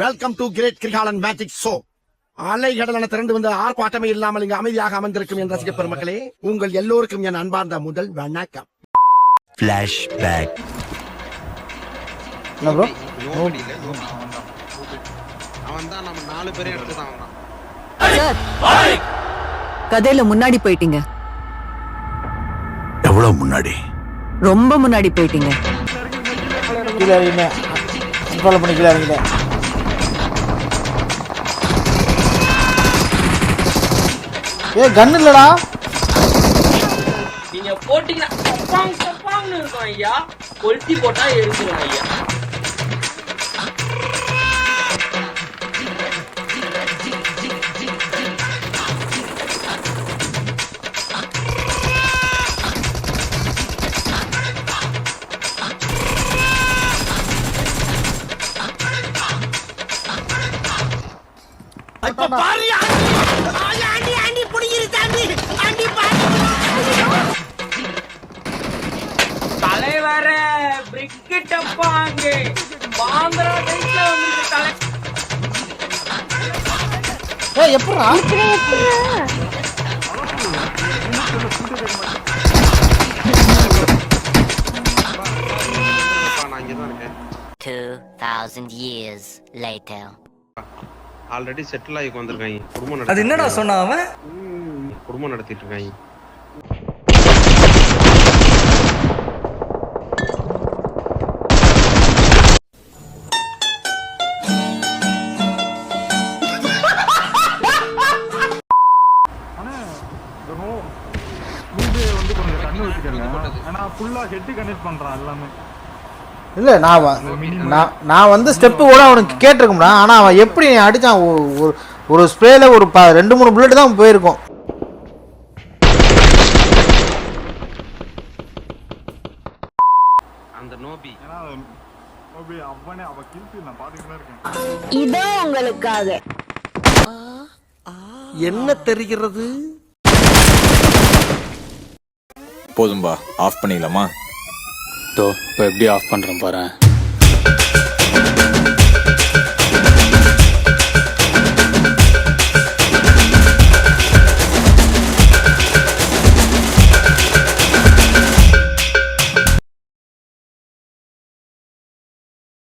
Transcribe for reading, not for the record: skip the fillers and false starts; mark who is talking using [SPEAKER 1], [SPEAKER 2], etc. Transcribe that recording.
[SPEAKER 1] Welcome to great Kirikalan magic show. அலைகடலான திரண்டு வந்து ஆர்ப்பாட்டமே இல்லாமல் இங்கு அமைதியாக அமர்ந்திருக்கும் என் ரசிக பெருமக்களே, உங்கள் எல்லோருக்கும் என் அன்பார்ந்த முதல் வணக்கம்.
[SPEAKER 2] ஃபிளாஷ்பேக்.
[SPEAKER 3] அவன்தான் நம்ம 4 பேரே எடுத்துதான்.
[SPEAKER 4] சார், கதையில முன்னாடி போயிட்டீங்க.
[SPEAKER 2] எவ்வளவு முன்னாடி?
[SPEAKER 4] ரொம்ப முன்னாடி போயிட்டீங்க.
[SPEAKER 5] கீழே இறங்கினேன், கண்ட்ரோல் பண்ணி கீழே இறங்கிட்டேன். கன் இல்லடா,
[SPEAKER 6] நீங்க போட்டீங்கன்னா கப்பாங் கப்பாங்னு இருக்கும் ஐயா. கொளுத்தி போட்டா எரிஞ்சிரும் ஐயா. தலைவர பிரிக்கெட் அப்பாங்க பாங்கரா டைட்ல வந்து தலை.
[SPEAKER 5] எப்படா
[SPEAKER 3] நான் இங்கதான் இருக்கேன்.
[SPEAKER 7] 2000 years later.
[SPEAKER 3] ஆல்ரெடி செட்டில் ஆகி வந்திருக்காங்க. குடும்பம்
[SPEAKER 8] அது என்னடா சொன்னா அவன்?
[SPEAKER 3] குடும்பம் நடத்திட்டு இருக்காங்க.
[SPEAKER 5] இல்ல நான் வந்து ஸ்டெப்பு கூட அவனுக்கு கேட்டிருக்கோம்னா, ஆனா அவன் எப்படி அடிச்சான், ஒரு ஸ்ப்ரேல ஒரு 2-3 புல்லட் தான் போயிருக்கும்.
[SPEAKER 3] அந்த நோபி
[SPEAKER 9] இதோ உங்களுக்காக.
[SPEAKER 1] என்ன தெரிகிறது?
[SPEAKER 10] போதும்பா, ஆஃப் பண்ணிடலாமா?
[SPEAKER 8] இப்போ எப்படி ஆஃப் பண்றேன் பாரு.